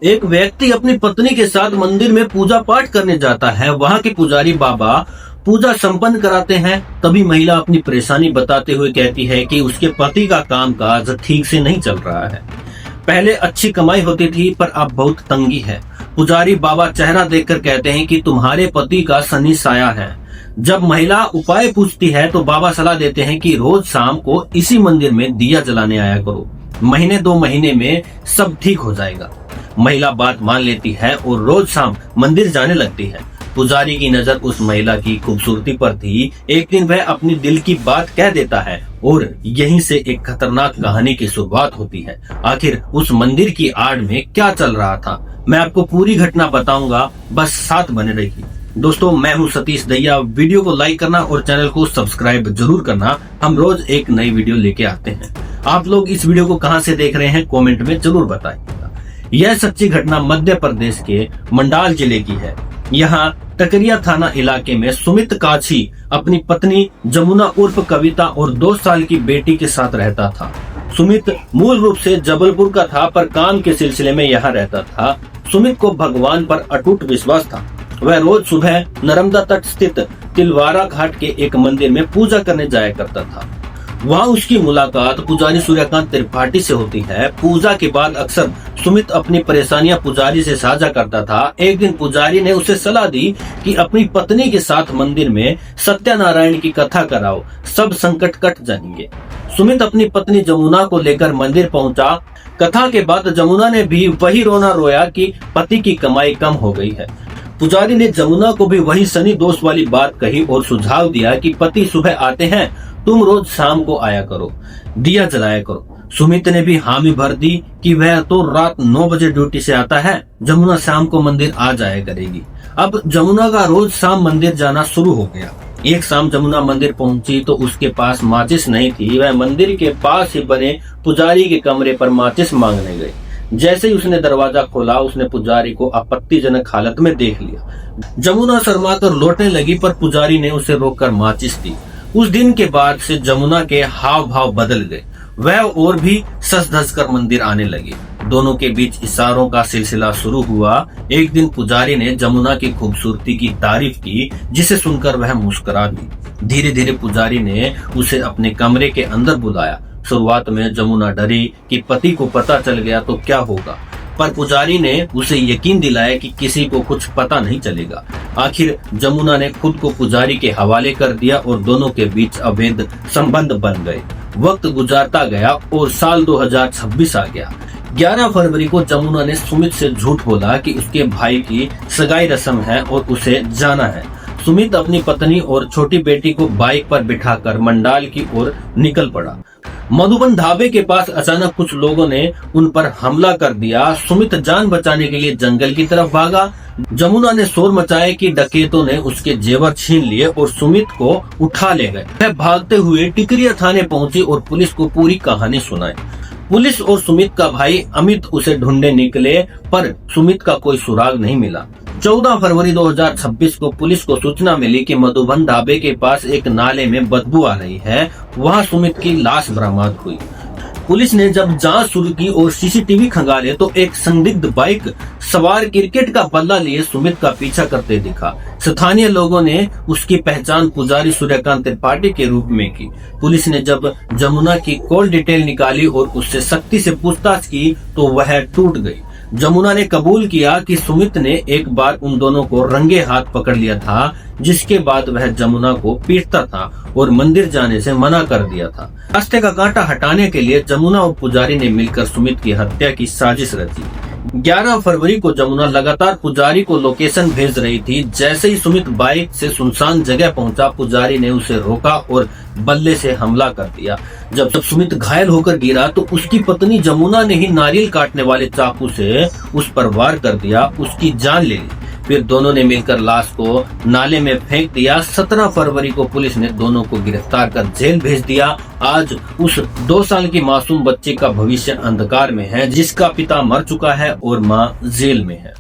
एक व्यक्ति अपनी पत्नी के साथ मंदिर में पूजा पाठ करने जाता है। वहाँ के पुजारी बाबा पूजा संपन्न कराते हैं। तभी महिला अपनी परेशानी बताते हुए कहती है कि उसके पति का कामकाज ठीक से नहीं चल रहा है। पहले अच्छी कमाई होती थी, पर अब बहुत तंगी है। पुजारी बाबा चेहरा देखकर कहते हैं कि तुम्हारे पति का शनि साया है। जब महिला उपाय पूछती है तो बाबा सलाह देते हैं कि रोज शाम को इसी मंदिर में दिया जलाने आया करो। महीने 2 महीने में सब ठीक हो जाएगा। महिला बात मान लेती है और रोज शाम मंदिर जाने लगती है। पुजारी की नजर उस महिला की खूबसूरती पर थी। एक दिन वह अपनी दिल की बात कह देता है और यहीं से एक खतरनाक कहानी की शुरुआत होती है। आखिर उस मंदिर की आड़ में क्या चल रहा था, मैं आपको पूरी घटना बताऊंगा, बस साथ बने रहिए। दोस्तों, मैं हूं सतीश दहिया। वीडियो को लाइक करना और चैनल को सब्सक्राइब जरूर करना। हम रोज एक नई वीडियो लेके आते हैं। आप लोग इस वीडियो को कहां से देख रहे हैं कमेंट में जरूर बताइएगा। यह सच्ची घटना मध्य प्रदेश के मंडाल जिले की है। यहाँ टकरिया थाना इलाके में सुमित काछी अपनी पत्नी जमुना उर्फ कविता और 2 साल की बेटी के साथ रहता था। सुमित मूल रूप से जबलपुर का था, पर काम के सिलसिले में यहाँ रहता था। सुमित को भगवान पर अटूट विश्वास था। वह रोज सुबह नर्मदा तट स्थित तिलवारा घाट के एक मंदिर में पूजा करने जाया करता था। वहाँ उसकी मुलाकात पुजारी सूर्यकांत त्रिपाठी से होती है। पूजा के बाद अक्सर सुमित अपनी परेशानियां पुजारी से साझा करता था। एक दिन पुजारी ने उसे सलाह दी कि अपनी पत्नी के साथ मंदिर में सत्यनारायण की कथा कराओ, सब संकट कट जाएंगे। सुमित अपनी पत्नी जमुना को लेकर मंदिर पहुंचा। कथा के बाद जमुना ने भी वही रोना रोया कि पति की कमाई कम हो गई है। पुजारी ने जमुना को भी वही शनि दोष वाली बात कही और सुझाव दिया कि पति सुबह आते हैं, तुम रोज शाम को आया करो, दिया जलाया करो। सुमित ने भी हामी भर दी कि वह तो रात 9 बजे ड्यूटी से आता है, जमुना शाम को मंदिर आ जाया करेगी। अब जमुना का रोज शाम मंदिर जाना शुरू हो गया। एक शाम जमुना मंदिर पहुंची तो उसके पास माचिस नहीं थी। वह मंदिर के पास ही बने पुजारी के कमरे पर माचिस मांगने गई। जैसे ही उसने दरवाजा खोला, उसने पुजारी को आपत्तिजनक हालत में देख लिया। जमुना शर्मा कर लौटने लगी, पर पुजारी ने उसे रोककर माचिस दी। उस दिन के बाद से जमुना के हाव भाव बदल गए। वह और भी सज धज कर मंदिर आने लगी। दोनों के बीच इशारों का सिलसिला शुरू हुआ। एक दिन पुजारी ने जमुना की खूबसूरती की तारीफ की, जिसे सुनकर वह मुस्कुरा दी। धीरे धीरे पुजारी ने उसे अपने कमरे के अंदर बुलाया। शुरुआत में जमुना डरी कि पति को पता चल गया तो क्या होगा, पर पुजारी ने उसे यकीन दिलाया कि किसी को कुछ पता नहीं चलेगा। आखिर जमुना ने खुद को पुजारी के हवाले कर दिया और दोनों के बीच अवैध संबंध बन गए। वक्त गुजारता गया और साल 2026 आ गया। 11 फरवरी को जमुना ने सुमित से झूठ बोला कि उसके भाई की सगाई रस्म है और उसे जाना है। सुमित अपनी पत्नी और छोटी बेटी को बाइक पर बिठाकर मंडाल की ओर निकल पड़ा। मधुबन ढाबे के पास अचानक कुछ लोगों ने उन पर हमला कर दिया। सुमित जान बचाने के लिए जंगल की तरफ भागा। जमुना ने शोर मचाया कि डकैतों ने उसके जेवर छीन लिए और सुमित को उठा ले गए। वह भागते हुए टिकरिया थाने पहुंची और पुलिस को पूरी कहानी सुनाई। पुलिस और सुमित का भाई अमित उसे ढूंढने निकले, पर सुमित का कोई सुराग नहीं मिला। 14 फरवरी 2026 को पुलिस को सूचना मिली कि मधुबन ढाबे के पास एक नाले में बदबू आ रही है। वहां सुमित की लाश बरामद हुई। पुलिस ने जब जांच शुरू की और सीसीटीवी खंगाले तो एक संदिग्ध बाइक सवार क्रिकेट का बल्ला लिए सुमित का पीछा करते दिखा। स्थानीय लोगों ने उसकी पहचान पुजारी सूर्यकांत त्रिपाठी के रूप में की। पुलिस ने जब जमुना की कॉल डिटेल निकाली और उससे सख्ती से पूछताछ की तो वह टूट गई। जमुना ने कबूल किया कि सुमित ने एक बार उन दोनों को रंगे हाथ पकड़ लिया था, जिसके बाद वह जमुना को पीटता था और मंदिर जाने से मना कर दिया था। रास्ते का कांटा हटाने के लिए जमुना और पुजारी ने मिलकर सुमित की हत्या की साजिश रची। 11 फरवरी को जमुना लगातार पुजारी को लोकेशन भेज रही थी। जैसे ही सुमित बाइक से सुनसान जगह पहुंचा, पुजारी ने उसे रोका और बल्ले से हमला कर दिया। जब सुमित घायल होकर गिरा तो उसकी पत्नी जमुना ने ही नारियल काटने वाले चाकू से उस पर वार कर दिया, उसकी जान ले ली। फिर दोनों ने मिलकर लाश को नाले में फेंक दिया। 17 फरवरी को पुलिस ने दोनों को गिरफ्तार कर जेल भेज दिया। आज उस 2 साल की मासूम बच्ची का भविष्य अंधकार में है, जिसका पिता मर चुका है और मां जेल में है।